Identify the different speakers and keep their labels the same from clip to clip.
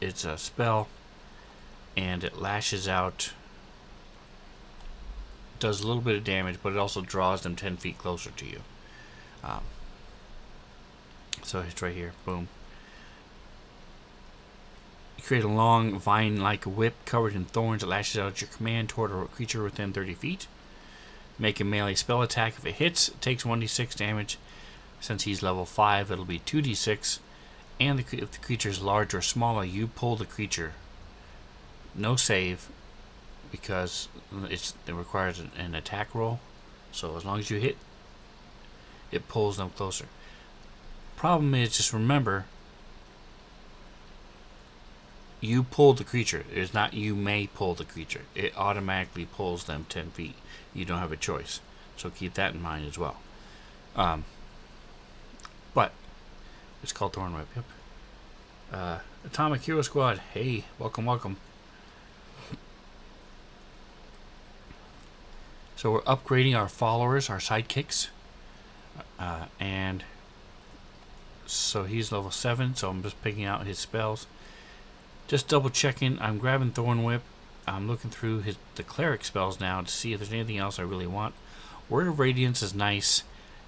Speaker 1: it's a spell, and it lashes out. Does a little bit of damage, but it also draws them 10 feet closer to you. So it's right here. Boom. You create a long vine-like whip covered in thorns that lashes out at your command toward a creature within 30 feet. Make a melee spell attack. If it hits, it takes 1d6 damage. Since he's level 5, it'll be 2d6. And if the creature is large or smaller, you pull the creature. No save, because it requires an attack roll. So as long as you hit, it pulls them closer. Problem is, just remember, you pull the creature. It's not you may pull the creature. It automatically pulls them 10 feet. You don't have a choice. So keep that in mind as well. But it's called Thorn Whip. Yep. Atomic Hero Squad. Hey, welcome. So we're upgrading our followers, our sidekicks, and so he's level 7. So I'm just picking out his spells. Just double checking. I'm grabbing Thorn Whip. I'm looking through the cleric spells now to see if there's anything else I really want. Word of Radiance is nice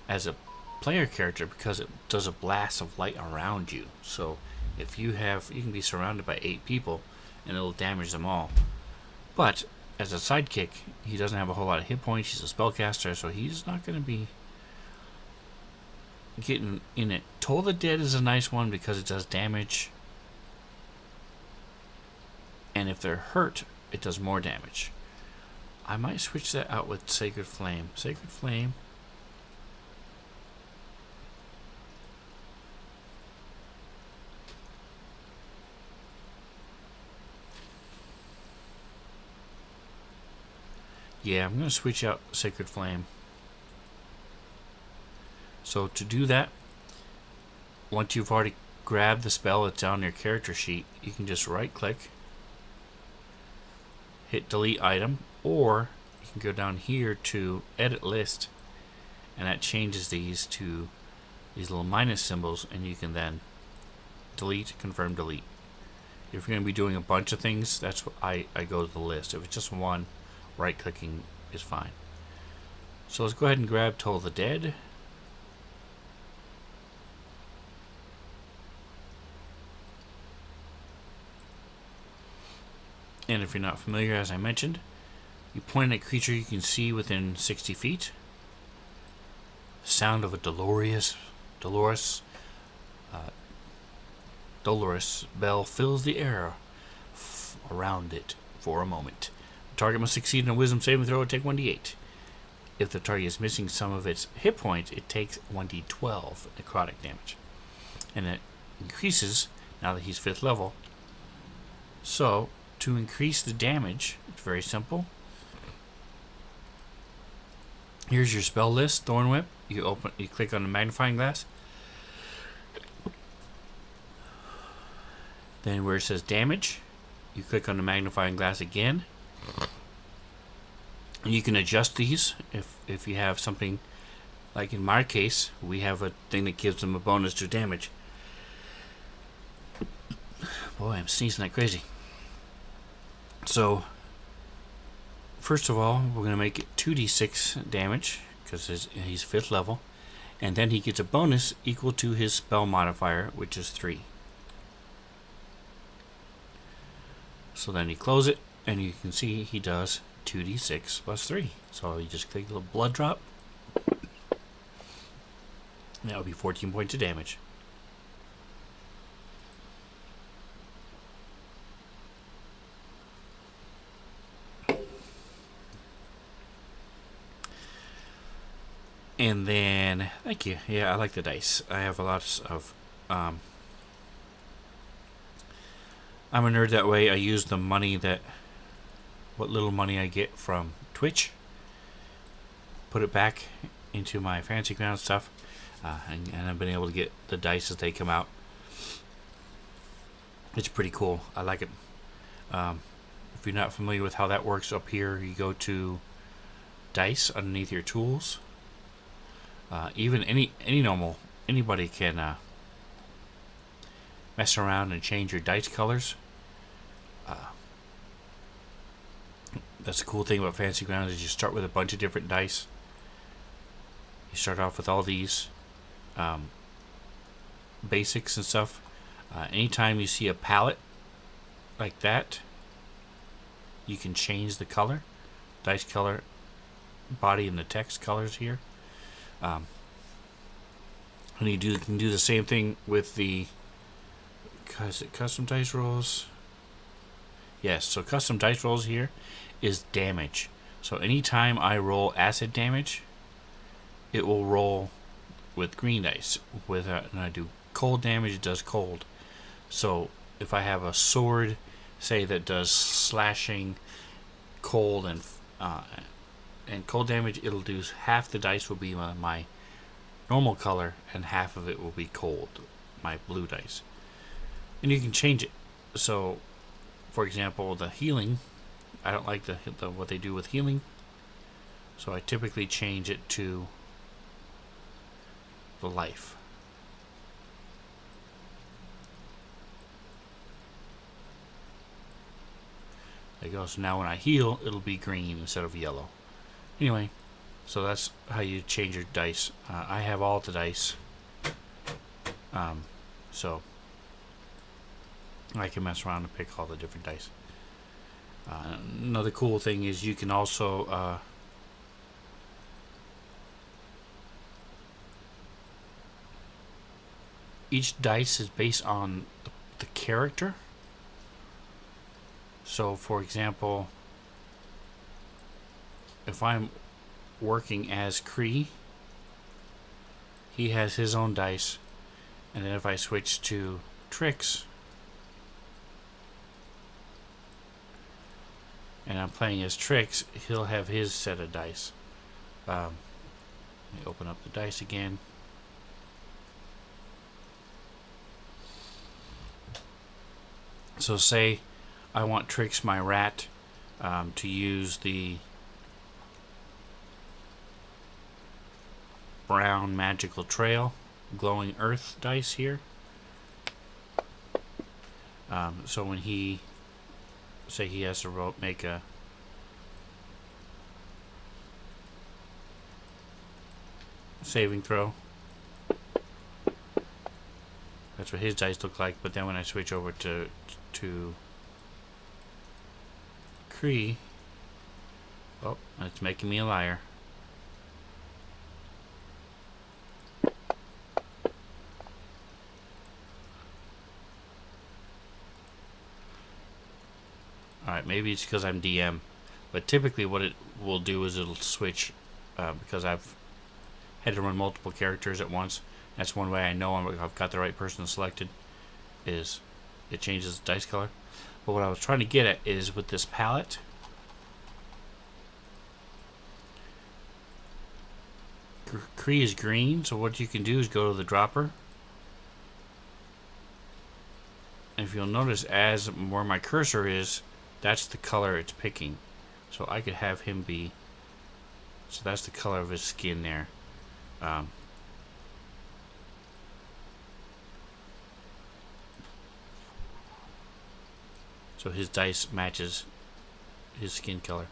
Speaker 1: as a player character because it does a blast of light around you. So if you can be surrounded by 8 people and it'll damage them all. But as a sidekick, he doesn't have a whole lot of hit points. He's a spellcaster, so he's not going to be getting in it. Toll the Dead is a nice one because it does damage. And if they're hurt, it does more damage. I might switch that out with Sacred Flame. Sacred Flame. Yeah, I'm going to switch out Sacred Flame. So to do that, once you've already grabbed the spell that's on your character sheet, you can just right click, hit delete item, or you can go down here to edit list, and that changes these to these little minus symbols, and you can then delete, confirm, delete. If you're going to be doing a bunch of things, that's what I go to the list. If it's just one, right clicking is fine. So let's go ahead and grab Toll the Dead. And if you're not familiar, as I mentioned, you point at a creature you can see within 60 feet. The sound of a dolorous bell fills the air around it for a moment. The target must succeed in a wisdom saving throw and take 1d8. If the target is missing some of its hit points, it takes 1d12 necrotic damage. And it increases now that he's 5th level. So, to increase the damage, it's very simple. Here's your spell list, Thorn Whip. You click on the magnifying glass. Then where it says damage, you click on the magnifying glass again. And you can adjust these if you have something, like in my case, we have a thing that gives them a bonus to damage. Boy, I'm sneezing like crazy. So, first of all, we're going to make it 2d6 damage, because he's 5th level. And then he gets a bonus equal to his spell modifier, which is 3. So then you close it, and you can see he does 2d6 plus 3. So you just click the little blood drop. And that would be 14 points of damage. And then, thank you. Yeah, I like the dice. I have a lot of, I'm a nerd that way. I use the money what little money I get from Twitch, put it back into my Fantasy Ground stuff, and I've been able to get the dice as they come out. It's pretty cool. I like it. If you're not familiar with how that works, up here you go to dice underneath your tools. Even anybody can mess around and change your dice colors. That's the cool thing about Fantasy Grounds is you start with a bunch of different dice. You start off with all these basics and stuff. Anytime you see a palette like that, you can change the color, dice color, body, and the text colors here. And you can do the same thing with the custom dice rolls. Yes, so custom dice rolls here is damage. So anytime I roll acid damage, it will roll with green dice. And I do cold damage, it does cold. So if I have a sword, say, that does slashing, cold, and cold damage, it'll do half the dice will be my normal color and half of it will be cold, my blue dice. And you can change it. So, for example, the healing, I don't like the what they do with healing, so I typically change it to the life. There you go. So now when I heal, it'll be green instead of yellow. Anyway, so that's how you change your dice. I have all the dice, so I can mess around and pick all the different dice. Another cool thing is you can also each dice is based on the character. So, for example, if I'm working as Kree, he has his own dice, and then if I switch to Trix, and I'm playing as Trix, he'll have his set of dice. Let me open up the dice again. So say I want Trix, my rat, to use the brown magical trail glowing earth dice here. So when he has to make a saving throw, that's what his dice look like. But then when I switch over to Kree, oh, it's making me a liar. Alright, maybe it's because I'm DM, but typically what it will do is it'll switch, because I've had to run multiple characters at once. That's one way I know I've got the right person selected, is it changes the dice color. But what I was trying to get at is with this palette, Kree is green, so what you can do is go to the dropper. And if you'll notice, as where my cursor is, that's the color it's picking. So I could have him be, so that's the color of his skin there. So his dice matches his skin color.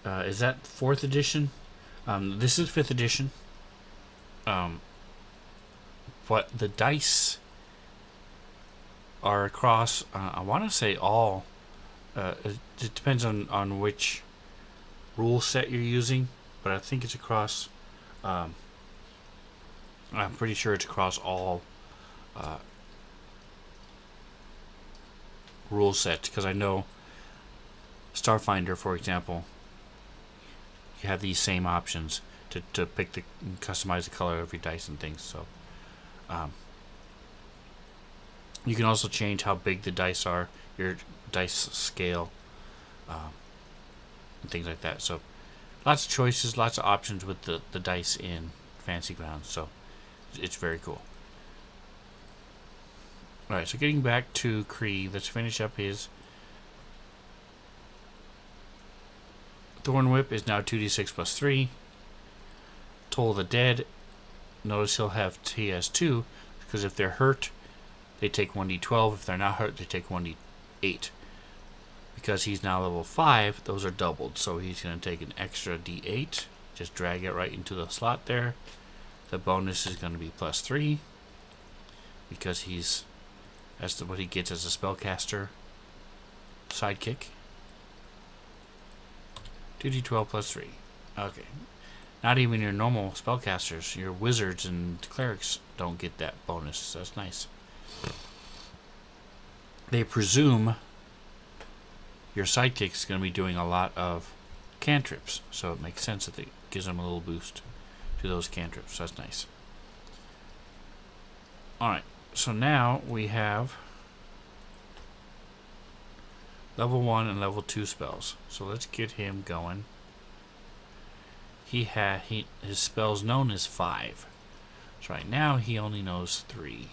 Speaker 1: Is that 4th edition? This is 5th edition. But the dice are across, I want to say all. It depends on which rule set you're using, but I think it's across. I'm pretty sure it's across all rule sets, because I know Starfinder, for example, you have these same options to pick customize the color of your dice and things. So you can also change how big the dice are, your dice scale, and things like that. So lots of choices, lots of options with the dice in Fantasy Grounds. So it's very cool. Alright, so getting back to Kree, let's finish up his Thorn Whip is now 2d6 plus 3. Toll of the Dead notice he'll have TS2 because if they're hurt, they take 1d12. If they're not hurt, they take 1d8. Because he's now level 5, those are doubled. So he's going to take an extra d8. Just drag it right into the slot there. The bonus is going to be +3 because that's what he gets as a spellcaster sidekick. 2d12 +3. Okay. Not even your normal spellcasters, your wizards and clerics don't get that bonus. So that's nice. They presume your sidekick's going to be doing a lot of cantrips, so it makes sense that it gives them a little boost to those cantrips. So that's nice. Alright, so now we have level 1 and level 2 spells. So let's get him going. His spells known as 5. So right now he only knows 3.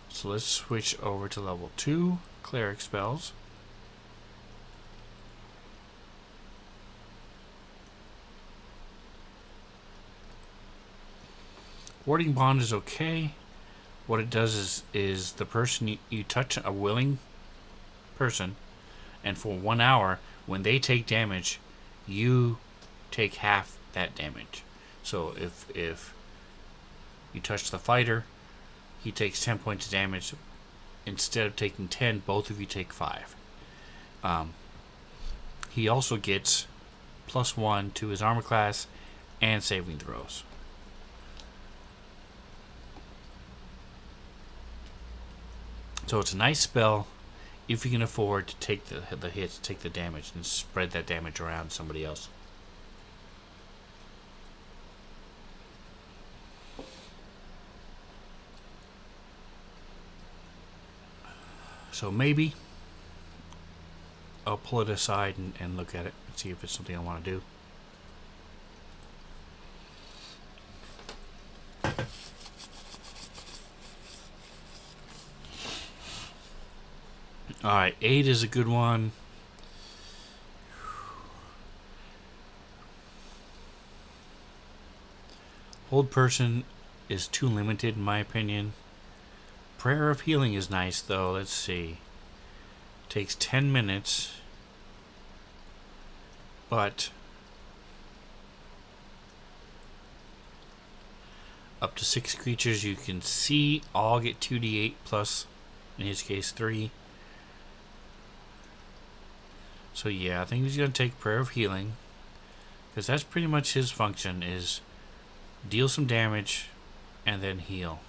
Speaker 1: So let's switch over to level 2 cleric spells. Warding Bond is okay. What it does is the person you touch, a willing person, and for 1 hour, when they take damage, you take half that damage. So if you touch the fighter, he takes 10 points of damage. Instead of taking 10, both of you take 5. He also gets +1 to his armor class and saving throws. So it's a nice spell if you can afford to take the hits, take the damage, and spread that damage around to somebody else. So maybe I'll pull it aside and look at it and see if it's something I want to do. Alright, 8 is a good one. Hold person is too limited in my opinion. Prayer of Healing is nice though. Let's see. Takes 10 minutes. But up to 6 creatures you can see all get 2d8 plus, in his case, 3. So yeah, I think he's going to take Prayer of Healing. Because that's pretty much his function, is deal some damage and then heal.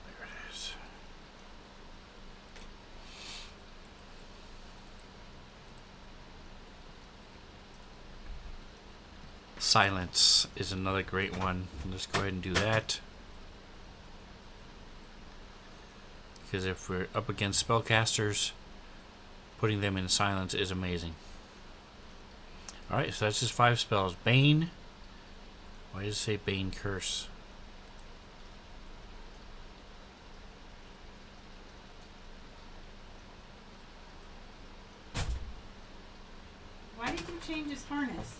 Speaker 1: There it is. Silence is another great one. Let's go ahead and do that. Because if we're up against spellcasters, putting them in silence is amazing. Alright, so that's just 5 spells. Bane. Why does it say Bane Curse?
Speaker 2: Why did you change his harness?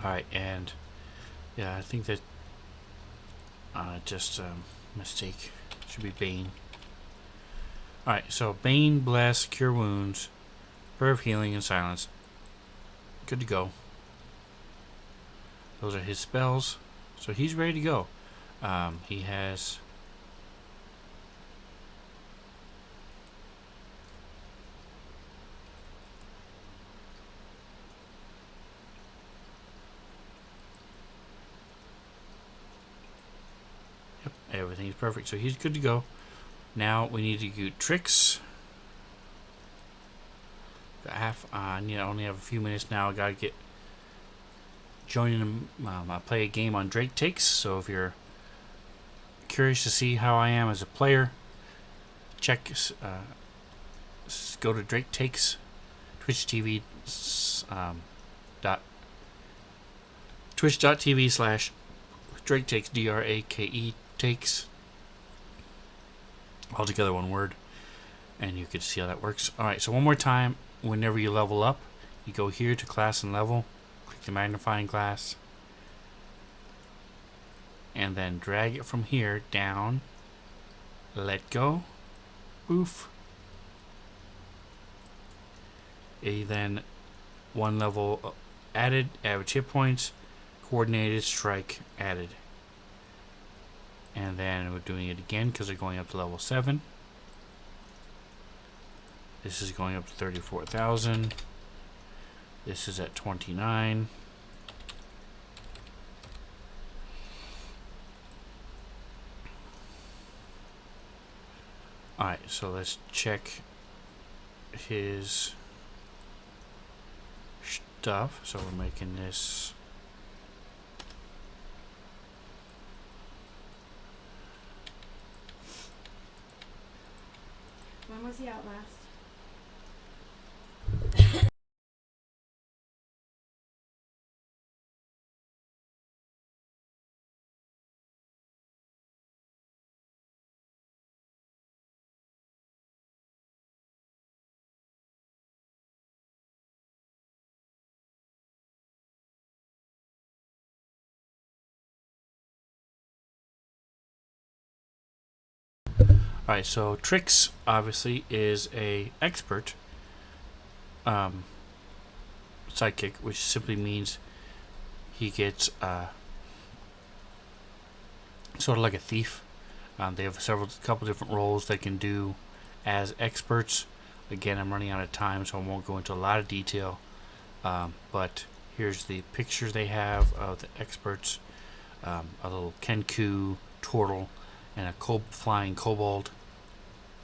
Speaker 1: Alright, and yeah, I think that just mistake. Should be Bane. Alright, so Bane, Bless, Cure Wounds, Prayer of Healing, and Silence. Good to go. Those are his spells. So he's ready to go. He has... Yep, everything's perfect. So he's good to go. Now we need to do tricks. I only have a few minutes now. I gotta get joining him. I play a game on Drake Takes, so if you're curious to see how I am as a player, check. Go to Drake Takes, Twitch TV. Twitch.tv/ Drake Takes, DRAKE takes, all together one word, and you can see how that works. Alright, so one more time, whenever you level up, you go here to class and level, click the magnifying glass, and then drag it from here down, let go, boof, then one level added, average hit points, coordinated strike added. And then we're doing it again because they're going up to level 7. This is going up to 34,000. This is at 29. Alright, so let's check his stuff. So we're making this.
Speaker 2: When was he out last?
Speaker 1: Alright, so Tricks obviously is a expert sidekick, which simply means he gets sort of like a thief. They have couple different roles they can do as experts. Again, I'm running out of time, so I won't go into a lot of detail. But here's the pictures they have of the experts: a little Kenku turtle and a flying kobold.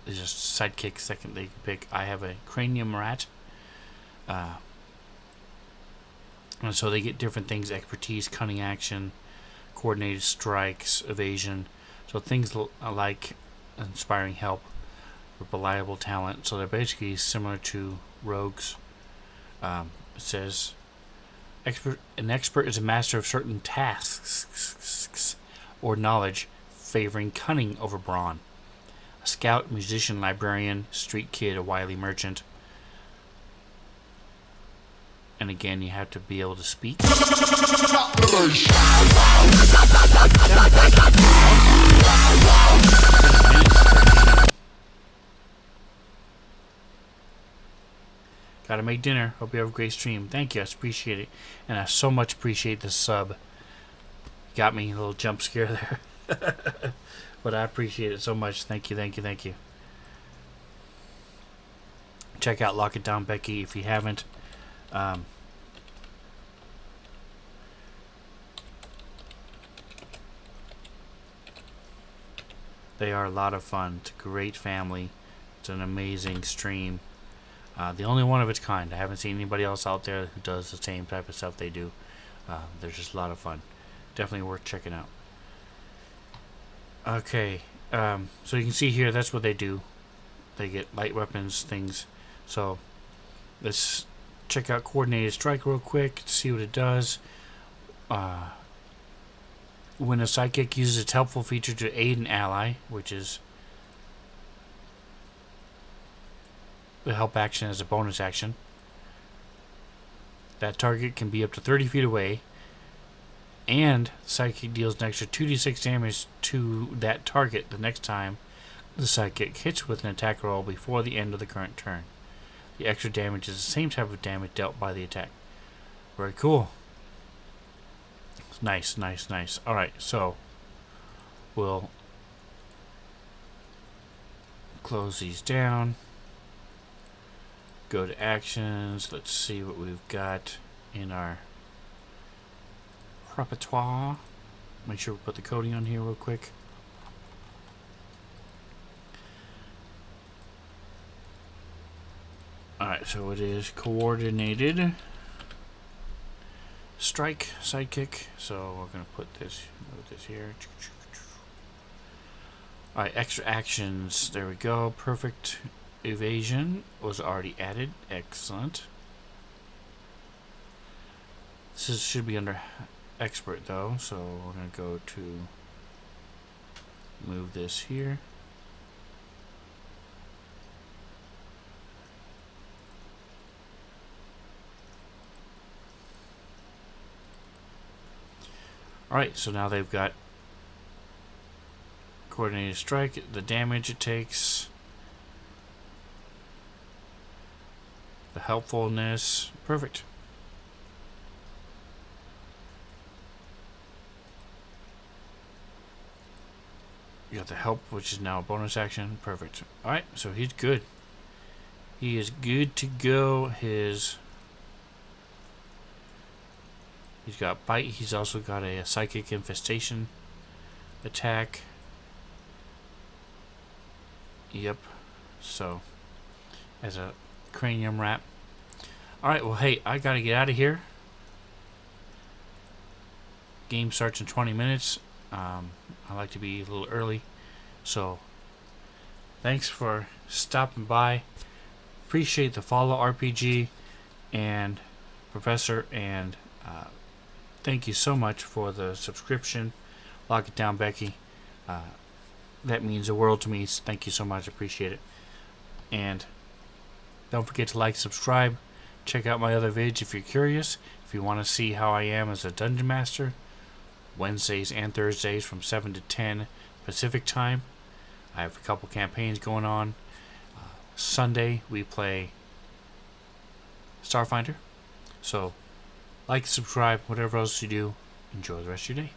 Speaker 1: These are sidekicks that they can pick. I have a cranium rat. And so they get different things: expertise, cunning action, coordinated strikes, evasion. So things like inspiring help, reliable talent. So they're basically similar to rogues. It says an expert is a master of certain tasks or knowledge, favoring cunning over brawn. A scout, musician, librarian, street kid, a wily merchant. And again, you have to be able to speak. Gotta make dinner. Hope you have a great stream. Thank you. I appreciate it. And I so much appreciate the sub. Got me a little jump scare there. But I appreciate it so much. Thank you, thank you, thank you. Check out Lock It Down Becky if you haven't. They are a lot of fun. It's a great family. It's an amazing stream. The only one of its kind. I haven't seen anybody else out there who does the same type of stuff they do. They're just a lot of fun. Definitely worth checking out. Okay, so you can see here, that's what they do. They get light weapons, things. So let's check out coordinated strike real quick to see what it does. When a sidekick uses its helpful feature to aid an ally, which is the help action as a bonus action, that target can be up to 30 feet away, and the sidekick deals an extra 2d6 damage to that target the next time the sidekick hits with an attack roll before the end of the current turn. The extra damage is the same type of damage dealt by the attack. Very cool. Nice, nice, nice. Alright, so we'll close these down. Go to actions. Let's see what we've got in our repertoire. Make sure we put the coding on here real quick. Alright, so it is coordinated strike sidekick. So we're gonna move this here. All right, extra actions. There we go. Perfect. Evasion was already added. Excellent. Should be under expert though, so we're gonna go to move this here. Alright, so now they've got coordinated strike, the damage it takes, the helpfulness. Perfect. You got the help, which is now a bonus action. Perfect. Alright, so he's good. He is good to go. He's got bite. He's also got a psychic infestation attack. Yep. So, as a cranium wrap. Alright, well, hey, I gotta get out of here. Game starts in 20 minutes. I like to be a little early. So, thanks for stopping by. Appreciate the follow, RPG and Professor, and thank you so much for the subscription. Lock it down, Becky. That means the world to me. Thank you so much. Appreciate it. And don't forget to like, subscribe. Check out my other vids if you're curious. If you want to see how I am as a dungeon master, Wednesdays and Thursdays from 7 to 10 Pacific time. I have a couple campaigns going on. Sunday we play Starfinder. So like, subscribe, whatever else you do. Enjoy the rest of your day.